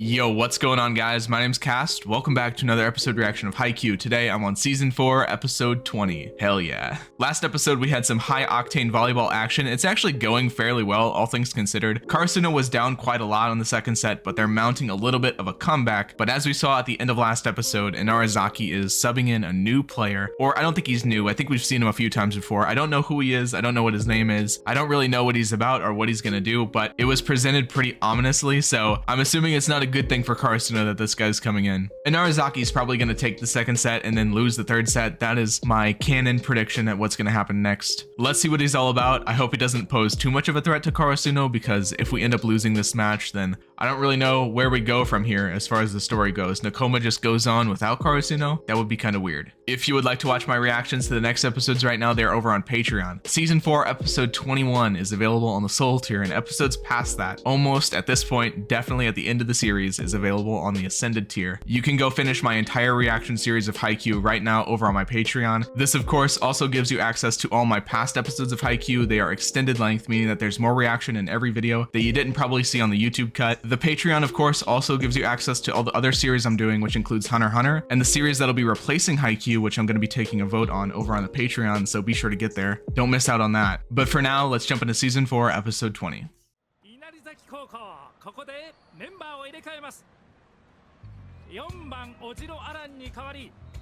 Yo, what's going on, guys? My name's Cast. Welcome back to another episode reaction of Haikyuu. Today, I'm on Season 4, Episode 20. Hell yeah. Last episode, we had some high-octane volleyball action. It's actually going fairly well, all things considered. Karasuno was down quite a lot on the second set, but they're mounting a little bit of a comeback. But as we saw at the end of last episode, Inarizaki is subbing in a new player. Or, I don't think he's new. I think we've seen him a few times before. I don't know who he is. I don't know what his name is. I don't really know what he's about or what he's gonna do, but it was presented pretty ominously, so I'm assuming it's not a good thing for Karasuno that this guy's coming in. Inarizaki's probably going to take the second set and then lose the third set. That is my canon prediction at what's going to happen next. Let's see what he's all about. I hope he doesn't pose too much of a threat to Karasuno, because if we end up losing this match, then I don't really know where we go from here as far as the story goes. Nakoma just goes on without Karasuno? That would be kind of weird. If you would like to watch my reactions to the next episodes right now, they're over on Patreon. Season 4, Episode 21 is available on the Soul tier, and episodes past that, almost at this point, definitely at the end of the series, is available on the Ascended tier. You can go finish my entire reaction series of Haikyuu right now over on my Patreon. This, of course, also gives you access to all my past episodes of Haikyuu. They are extended length, meaning that there's more reaction in every video that you didn't probably see on the YouTube cut. The Patreon, of course, also gives you access to all the other series I'm doing, which includes Hunter x Hunter, and the series that'll be replacing Haikyuu, which I'm going to be taking a vote on over on the Patreon, so be sure to get there. Don't miss out on that. But for now, let's jump into Season 4, Episode 20.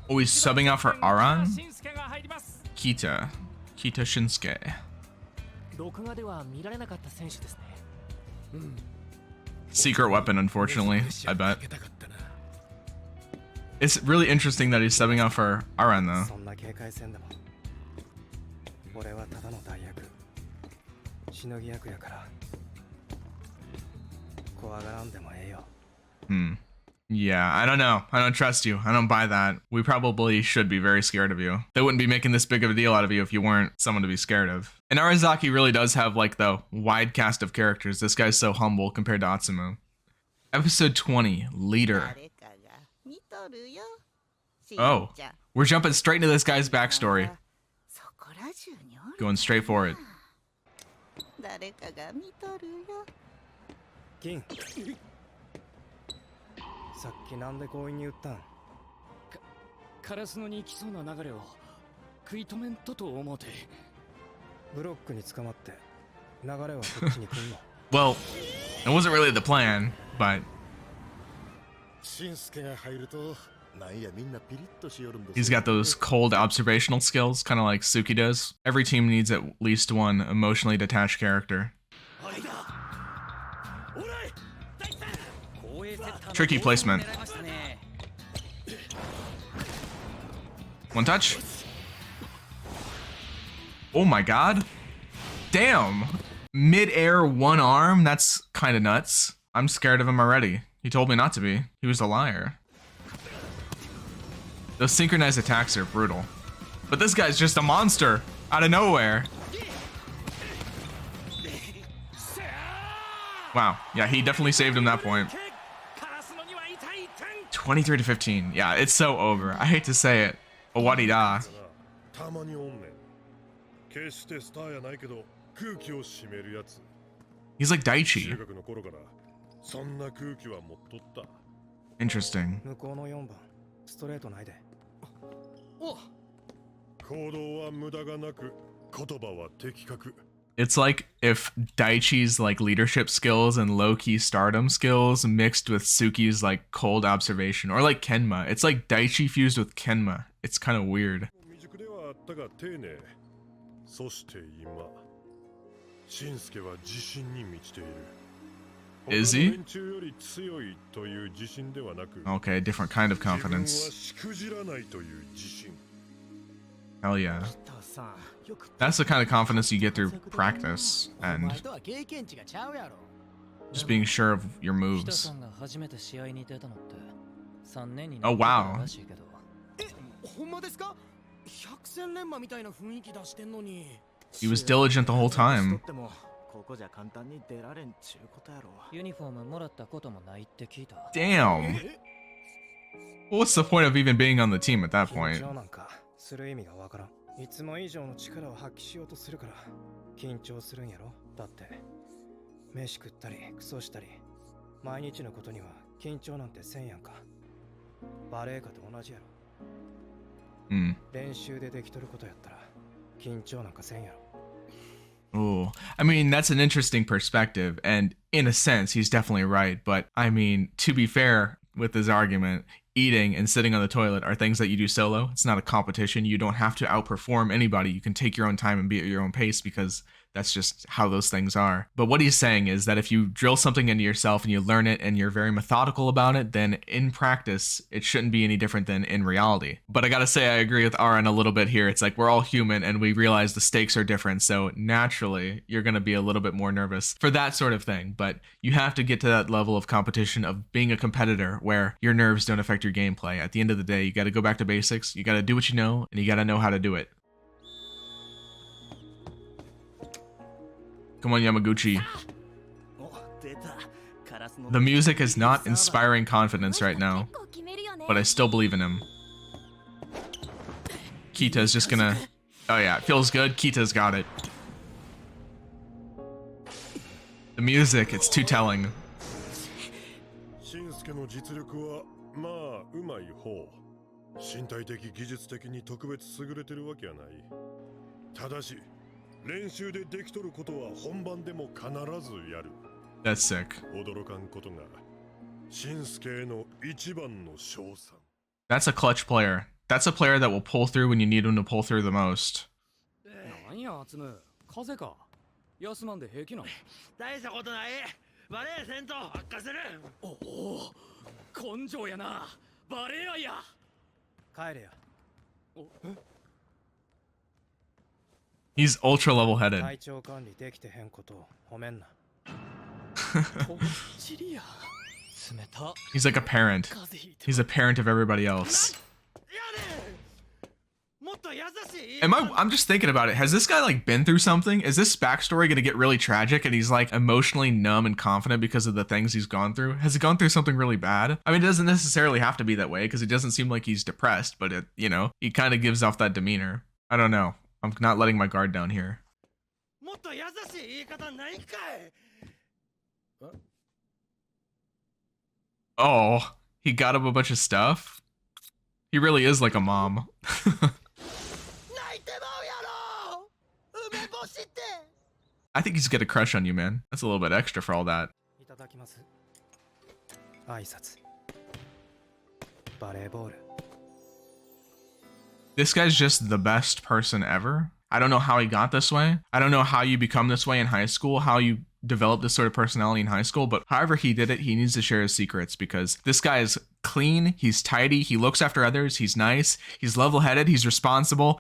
Oh, he's subbing out for Aran? Kita Shinsuke. Secret weapon, unfortunately, I bet. It's really interesting that he's subbing out for Aran, though. Yeah, I don't know. I don't trust you. I don't buy that. We probably should be very scared of you. They wouldn't be making this big of a deal out of you if you weren't someone to be scared of. And Inarizaki really does have, like, the wide cast of characters. This guy's so humble compared to Atsumu. Episode 20, Leader. Oh, we're jumping straight into this guy's backstory. Going straight for it. Well, it wasn't really the plan, but he's got those cold observational skills, kind of like Suki does. Every team needs at least one emotionally detached character. Tricky placement. One touch. Oh my god. Damn. Mid-air, one arm? That's kind of nuts. I'm scared of him already. He told me not to be. He was a liar. Those synchronized attacks are brutal. But this guy's just a monster out of nowhere. Wow. Yeah, he definitely saved him that point. 23-15. Yeah, it's so over. I hate to say it. Owarida. He's like Daichi. Interesting. It's like if Daichi's like leadership skills and low-key stardom skills mixed with Suki's like cold observation, or like Kenma. It's like Daichi fused with Kenma. It's kind of weird. Is he? Okay, different kind of confidence. Hell yeah. That's the kind of confidence you get through practice and just being sure of your moves. Oh wow. He was diligent the whole time. Damn. What's the point of even being on the team at that point? いつも以上の力を発揮しようとするから緊張するんやろ。だって飯食ったりクソしたり毎日のことには緊張なんてせんやんか。バレエかと同じやろ。Hmm. 練習でできとることやったら緊張なんかせんやろ。 Oh, I mean, that's an interesting perspective, and in a sense, he's definitely right. But I mean, to be fair with his argument, eating and sitting on the toilet are things that you do solo. It's not a competition. You don't have to outperform anybody. You can take your own time and be at your own pace because that's just how those things are. But what he's saying is that if you drill something into yourself and you learn it and you're very methodical about it, then in practice, it shouldn't be any different than in reality. But I gotta say, I agree with Aaron a little bit here. It's like we're all human and we realize the stakes are different. So naturally, you're gonna be a little bit more nervous for that sort of thing. But you have to get to that level of competition of being a competitor where your nerves don't affect your gameplay. At the end of the day, you gotta go back to basics. You gotta do what you know and you gotta know how to do it. Come on, Yamaguchi. The music is not inspiring confidence right now, but I still believe in him. Kita's just gonna... Oh yeah, it feels good. Kita's got it. The music, it's too telling. 俊介の実力はまあうまい方。身体的技術的に特別優れてるわけはない。ただし練習でできとることは本番でも必ずやる。That's sick. 驚かんことが俊介への一番の賞賛。That's a clutch player. That's a player that will pull through when you need him to pull through the most. なんやつむ、風邪か。休まんで平気な。大したことない。バレエ戦闘悪化する。おお、根性やな。バレエ愛や。帰れや。He's ultra level-headed. 体調管理できてへんことを褒めんな。He's like a parent. He's a parent of everybody else. I'm just thinking about it. Has this guy like been through something? Is this backstory going to get really tragic and he's like emotionally numb and confident because of the things he's gone through? Has he gone through something really bad? I mean, it doesn't necessarily have to be that way because it doesn't seem like he's depressed, but it, you know, he kind of gives off that demeanor. I don't know. I'm not letting my guard down here. Oh, he got him a bunch of stuff? He really is like a mom. I think he's got a crush on you, man. That's a little bit extra for all that. This guy's just the best person ever. I don't know how he got this way. I don't know how you become this way in high school, how you develop this sort of personality in high school, but however he did it, he needs to share his secrets because this guy is clean, he's tidy, he looks after others, he's nice, he's level-headed, he's responsible.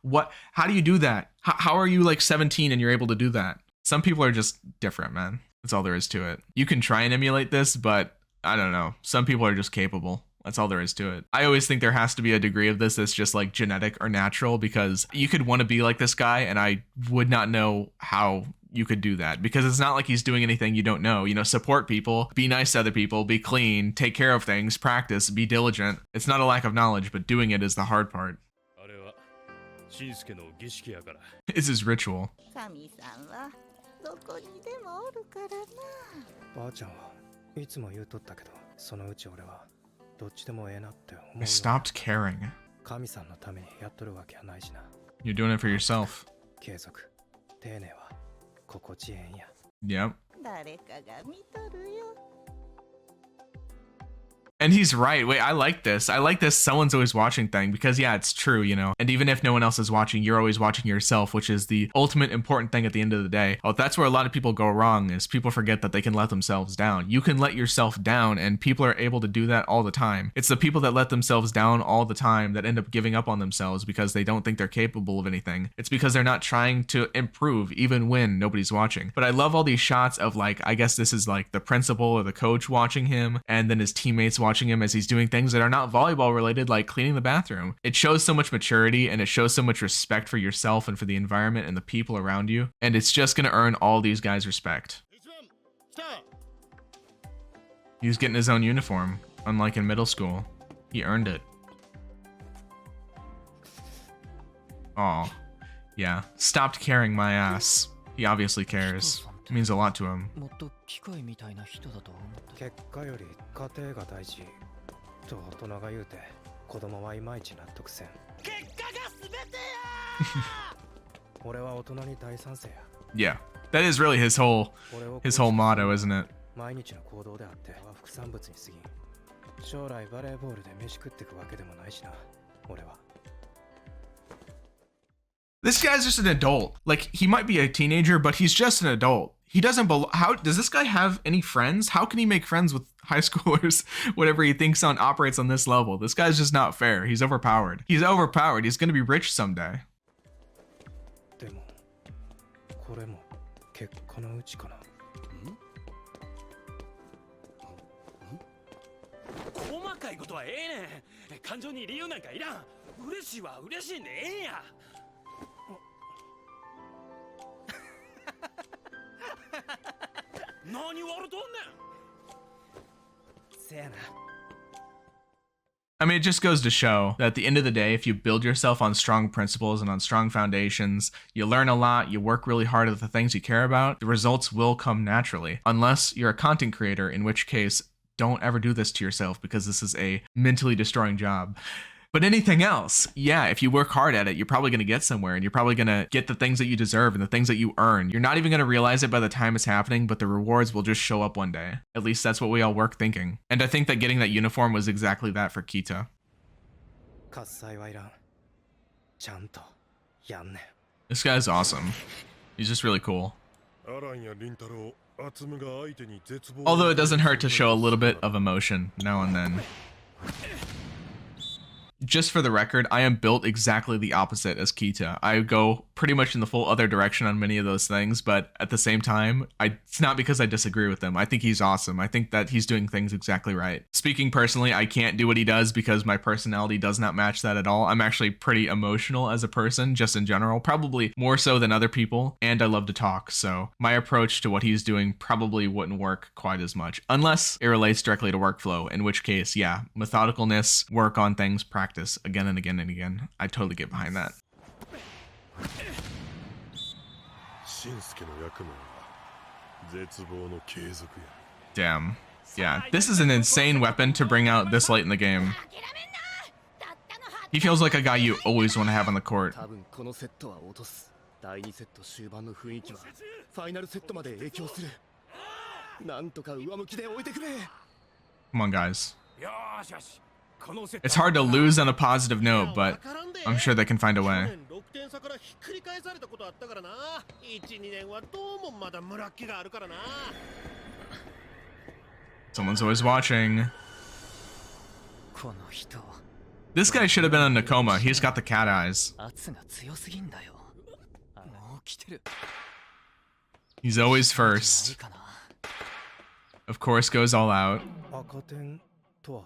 How do you do that? How are you like 17 and you're able to do that? Some people are just different, man. That's all there is to it. You can try and emulate this, but I don't know. Some people are just capable. That's all there is to it. I always think there has to be a degree of this that's just like genetic or natural because you could want to be like this guy and I would not know how you could do that because it's not like he's doing anything you don't know. You know, support people, be nice to other people, be clean, take care of things, practice, be diligent. It's not a lack of knowledge, but doing it is the hard part. It's his ritual. ばあちゃんはいつも言うとったけど、そのうち俺はどっちでもええなって思う。 I stopped caring. 神さんのためにやっとるわけはないしな。 You're doing it for yourself. 継続、丁寧は心地ええんや。 Yep. 誰かが見とるよ。 And he's right. Wait, I like this. I like this someone's always watching thing because yeah, it's true, you know. And even if no one else is watching, you're always watching yourself, which is the ultimate important thing at the end of the day. Oh, that's where a lot of people go wrong is people forget that they can let themselves down. You can let yourself down and people are able to do that all the time. It's the people that let themselves down all the time that end up giving up on themselves because they don't think they're capable of anything. It's because they're not trying to improve even when nobody's watching. But I love all these shots of like, I guess this is like the principal or the coach watching him and then his teammates watching him as he's doing things that are not volleyball related, like cleaning the bathroom. It shows so much maturity and it shows so much respect for yourself and for the environment and the people around you. And it's just going to earn all these guys respect. He's getting his own uniform, unlike in middle school. He earned it. Oh, yeah. Stopped carrying my ass. He obviously cares. It means a lot to him. もっと機械みたいな人だと思った。結果より家庭が大事と大人が言うて子供はいまいち納得せん。結果が全てや俺は大人に大賛成や。 Yeah, that is really his whole motto, isn't it? 毎日の行動であっては副産物に過ぎん。将来バレーボールで飯食ってくわけでもないしな。俺は。 This guy's just an adult. Like, he might be a teenager, but he's just an adult. He doesn't how does this guy have any friends? How can he make friends with high schoolers? Whatever he thinks on operates on this level. This guy's just not fair. He's overpowered. He's overpowered. He's gonna be rich someday. でもこれも結果のうちかな。細かいことはええねん。感情に理由なんかいらん。嬉しいは嬉しいんでええんや。何笑とんねん。せやな。 I mean, it just goes to show that at the end of the day, if you build yourself on strong principles and on strong foundations, you learn a lot, you work really hard at the things you care about, the results will come naturally. Unless you're a content creator, in which case, don't ever do this to yourself because this is a mentally destroying job. But anything else, yeah, if you work hard at it, you're probably going to get somewhere and you're probably going to get the things that you deserve and the things that you earn. You're not even going to realize it by the time it's happening, but the rewards will just show up one day. At least that's what we all work thinking. And I think that getting that uniform was exactly that for Kita. 喝采はいらん。ちゃんとやんねん。 This guy's awesome. He's just really cool. アランやリンタロウ、アツムが相手に絶望。 Although it doesn't hurt to show a little bit of emotion now and then. Just for the record, I am built exactly the opposite as Kita. I go pretty much in the full other direction on many of those things, but at the same time, it's not because I disagree with him. I think he's awesome. I think that he's doing things exactly right. Speaking personally, I can't do what he does because my personality does not match that at all. I'm actually pretty emotional as a person, just in general, probably more so than other people, and I love to talk, so my approach to what he's doing probably wouldn't work quite as much, unless it relates directly to workflow, in which case, yeah, methodicalness, work on things, practice again and again and again. I totally get behind that. Damn. Yeah, this is an insane weapon to bring out this late in the game. He feels like a guy you always want to have on the court. 多分このセットは落とす。第2セット終盤の雰囲気はファイナルセットまで影響する。なんとか上向きで置いてくれ。 Come on, guys. よーしよし。このセット It's hard to lose on a positive note, but I'm sure they can find a way. 去年6点差からひっくり返されたことあったからな。1、2年はどうもまだ村っ気があるからな。 Someone's always watching. この人。 This guy should have been on Nakoma. He's got the cat eyes. 圧が強すぎんだよ。もう来てる。 He's always first. Of course, goes all out. 赤点とは。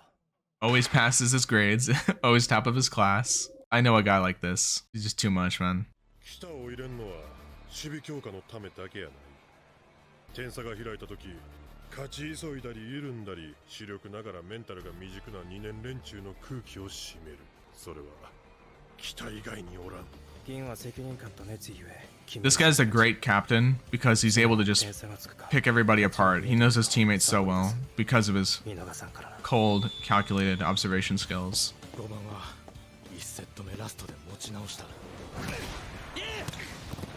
Always passes his grades. Always top of his class. I know a guy like this. He's just too much, man. 北を入れんのは守備強化のためだけやない。点差が開いた時、勝ち急いだり緩んだり、視力ながらメンタルが未熟な2年連中の空気を占める。それは北以外におらん。 This guy's a great captain because he's able to just pick everybody apart. He knows his teammates so well because of his cold, calculated observation skills. 5番は1セット目ラストで持ち直した。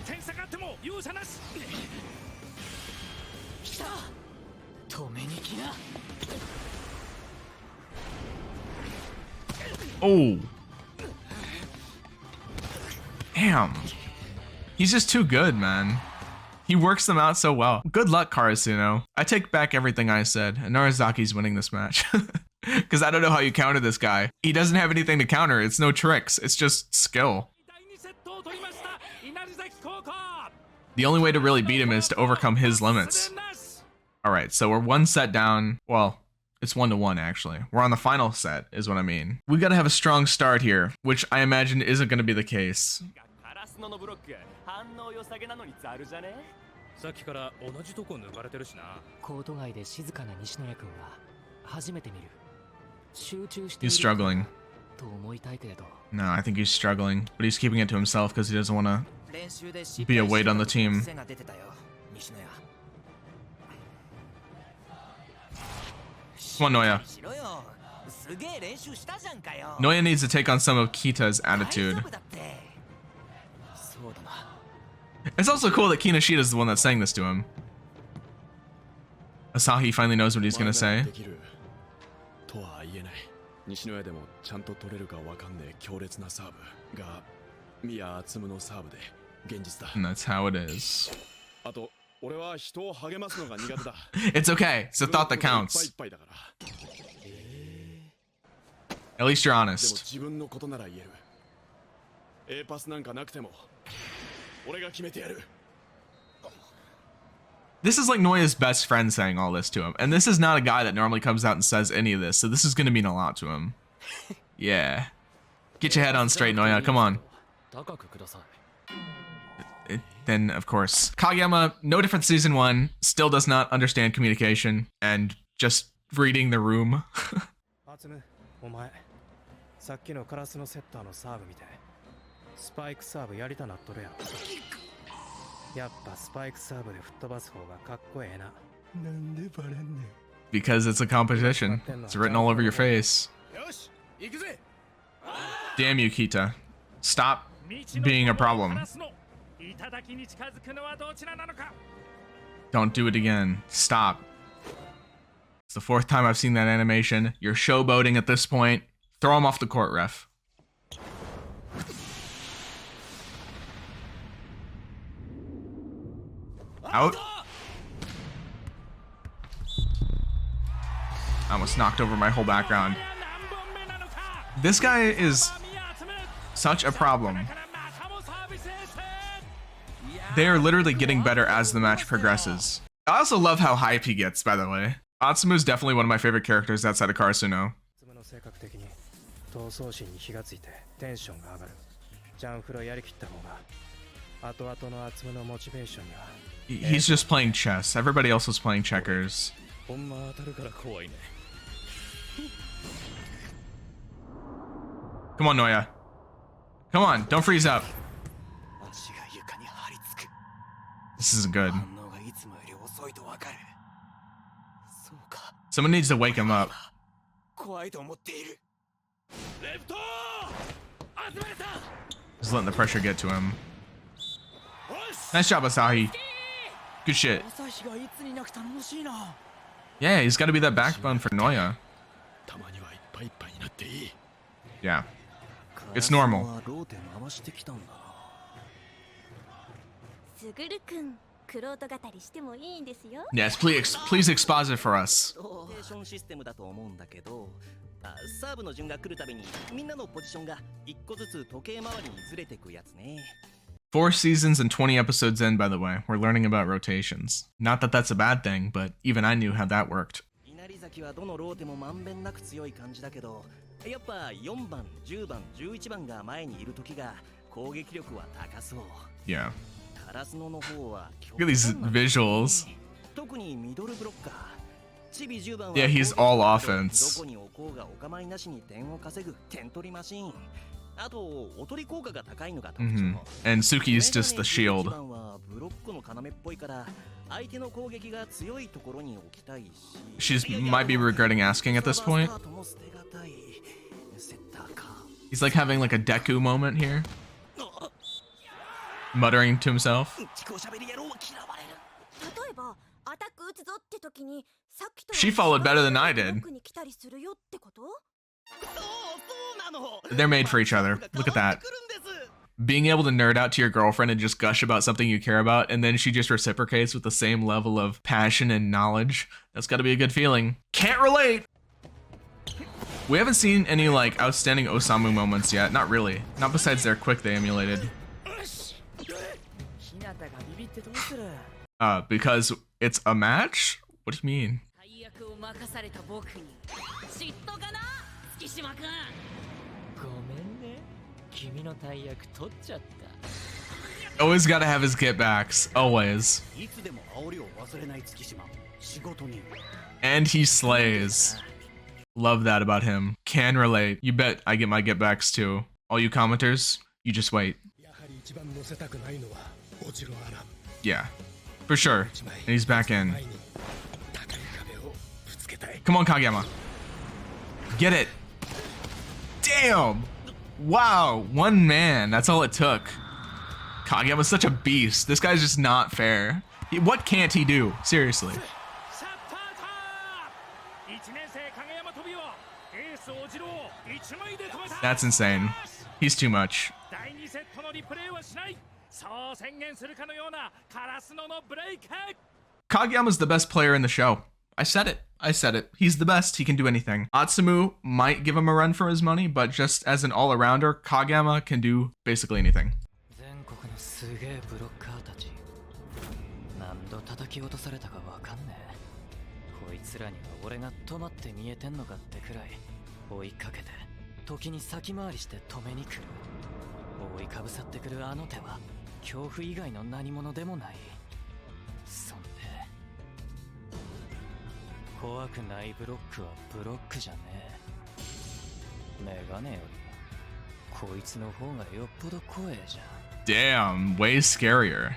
点差があっても容赦なし。来た。止めに来な。 Oh. Damn. He's just too good, man. He works them out so well. Good luck, Karasuno. I take back everything I said. And Narazaki's winning this match. Because I don't know how you counter this guy. He doesn't have anything to counter. It's no tricks. It's just skill. The only way to really beat him is to overcome his limits. Alright, so we're one set down. Well, it's 1-1 actually. We're on the final set, is what I mean. We gotta have a strong start here, which I imagine isn't gonna be the case. さっきから同じとこ抜かれてるしな。コート外で静かな西野谷君は初めて見る。集中している He's struggling. と思いたいけれど。 No, I think he's struggling, but he's keeping it to himself because he doesn't want to be a weight on the team. Come on, Noya. しろよ。すげえ練習したじゃんかよ。 Noya needs to take on some of Kita's attitude. 大丈夫だってそうだな。 It's also cool that Kinoshita is the one that's saying this to him. Asahi finally knows what he's gonna say. できるとは言えない。西野屋でもちゃんと取れるかわかんねえ強烈なサーブが宮敦夢のサーブで現実だ。 And that's how it is. あと俺は人を励ますのが苦手だ。 It's okay. It's a thought that いっぱいい counts. っぱいだから。 At least you're でも honest. 自分のことなら言える。A パスなんかなくても俺が決めてやる。 This is like Noya's best friend saying all this to him. And this is not a guy that normally comes out and says any of this. So this is going to mean a lot to him. Yeah. Get your head on straight, Noya. Come on. 高くください。 Then, of course, Kageyama, no different season 1, still does not understand communication and just reading the room. アツム、お前、さっきのカラスのセッターのサーブ見て、スパイクサーブやりたなっとるやん。やっぱスパイクサーブで吹っ飛ばす方がかっこええな。なんでバレんねん。 Because it's a competition. It's written all over your face. よし、行くぜ。 Damn you, Kita. Stop being a problem. Don't do it again. Stop. It's the 4th time I've seen that animation. You're showboating at this point. Throw him off the court, ref. Out. I almost knocked over my whole background. This guy is such a problem. They are literally getting better as the match progresses. I also love how hype he gets, by the way. Atsumu is definitely one of my favorite characters outside of Karasuno. アツムの性格的に闘争心に火がついてテンションが上がる。ジャンフロやりきった方が後々のアツムのモチベーションには。 He's just playing chess. Everybody else was playing checkers. ほんま当たるから怖いね。 Come on, Noya. Come on, don't freeze up. 足が床に張り付く。 This isn't good. 反応がいつもより遅いとわかる。そうか。 Someone needs to wake him up. 怖いと思っている。レフト！集めた！ Just letting the pressure get to him. Nice job, Asahi. Good shit. 朝日がいつになく頼もしいな。 Yeah, he's got to be that backbone for Noya. たまにはいっぱいいっぱいになっていい。 Yeah. It's normal. ローテ回してきたんだな。すぐるくん、クロート語りしてもいいんですよ。 Yes, please exposit for us. ローテーションシステムだと思うんだけど、サーブの順が来るたびにみんなのポジションが一個ずつ時計回りにずれてくやつね。 4 seasons and 20 episodes in, by the way, we're learning about rotations. Not that that's a bad thing, but even I knew how that worked. 稲荷崎はどのローテもまんべんなく強い感じだけど、やっぱ4番、10番、11番が前にいる時が攻撃力は高そう。 Yeah. カラスノの方は Look at these visuals. 特にミドルブロッカー。チビ10番は Yeah, he's all offense. どこに置こうがお構いなしに点を稼ぐ点取りマシーン。あと、おとり効果が高いのが特徴。 And Suki's just the shield. 11番はブロックの要っぽいから相手の攻撃が強いところに置きたいし。 She's might be regretting asking at this point. スタートも捨てがたいセッターか。 He's like having like a Deku moment here. Muttering to himself. ちこしゃべり野郎は嫌われる。例えば、アタック打つぞって時に、さっきと She followed better than I did. 僕に来たりするよってこと？ そうなの。 They're made for each other. Look at that. Being able to nerd out to your girlfriend and just gush about something you care about, and then she just reciprocates with the same level of passion and knowledge. That's got to be a good feeling. Can't relate! We haven't seen any, like, outstanding Osamu moments yet. Not really. Not besides their quick they emulated. Because it's a match? What do you mean? 大役を任された僕に嫉妬かな、月島君。ごめんね。君の大役取っちゃった。 Always gotta have his get backs. Always. いつでも煽りを忘れない月島。仕事に。 And he slays. Love that about him. Can relate. You bet I get my get backs too. All you commenters, you just wait. やはり一番乗せたくないのはオジロアラン。 Yeah. For sure. And he's back in. 前に高い壁をぶつけ Come on, Kageyama. Get it. Damn. Wow. One man. That's all it took. Kageyama's such a beast. This guy's just not fair. What can't he do? Seriously. That's insane. He's too much. Kageyama's the best player in the show. I said it. I said it. He's the best. He can do anything. Atsumu might give him a run for his money, but just as an all-arounder, Kageyama can do basically anything. Damn, way scarier.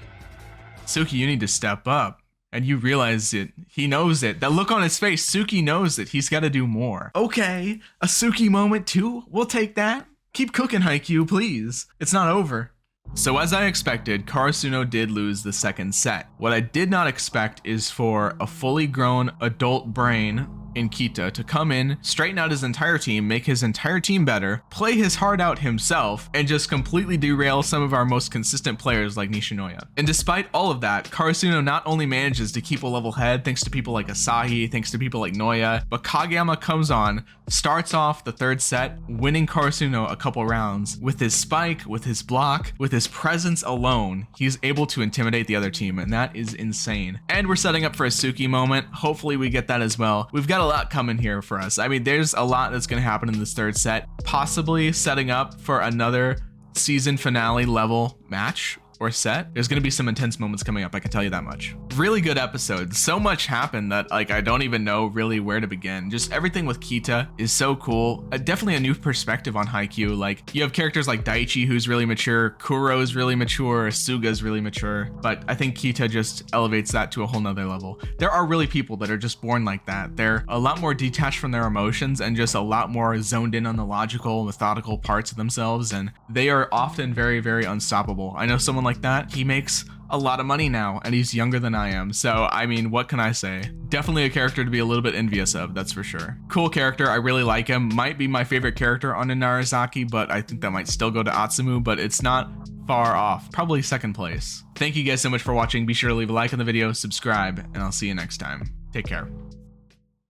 Suki, you need to step up. And you realize it. He knows it. That look on his face, Suki knows it. He's got to do more. Okay, a Suki moment too? We'll take that. Keep cooking, Haikyuu, please. It's not over. So as I expected, Karasuno did lose the second set. What I did not expect is for a fully grown adult brain in Kita to come in, straighten out his entire team, make his entire team better, play his heart out himself, and just completely derail some of our most consistent players like Nishinoya. And despite all of that, Karasuno not only manages to keep a level head thanks to people like Asahi, thanks to people like Noya, but Kageyama comes on, starts off the third set, winning Karasuno a couple rounds. With his spike, with his block, with his presence alone, he's able to intimidate the other team, and that is insane. And we're setting up for a Suki moment. Hopefully we get that as well. We've got a lot coming here for us. I mean, there's a lot that's going to happen in this third set, possibly setting up for another season finale level match or set. There's going to be some intense moments coming up, I can tell you that much. Really good episode. So much happened that like I don't even know really where to begin. Just everything with Kita is so cool. Definitely a new perspective on Haikyuu. Like you have characters like Daichi who's really mature, Kuro's really mature, Suga's really mature, but I think Kita just elevates that to a whole nother level. There are really people that are just born like that. They're a lot more detached from their emotions and just a lot more zoned in on the logical, methodical parts of themselves, and they are often very, very unstoppable. I know someone like that, he makes a lot of money now and he's younger than I am, so I mean, what can I say? Definitely a character to be a little bit envious of, that's for sure. Cool character, I really like him. Might be my favorite character on Inarizaki, but I think that might still go to Atsumu, but it's not far off. Probably second place. Thank you guys so much for watching. Be sure to leave a like on the video, subscribe, and I'll see you next time. Take care.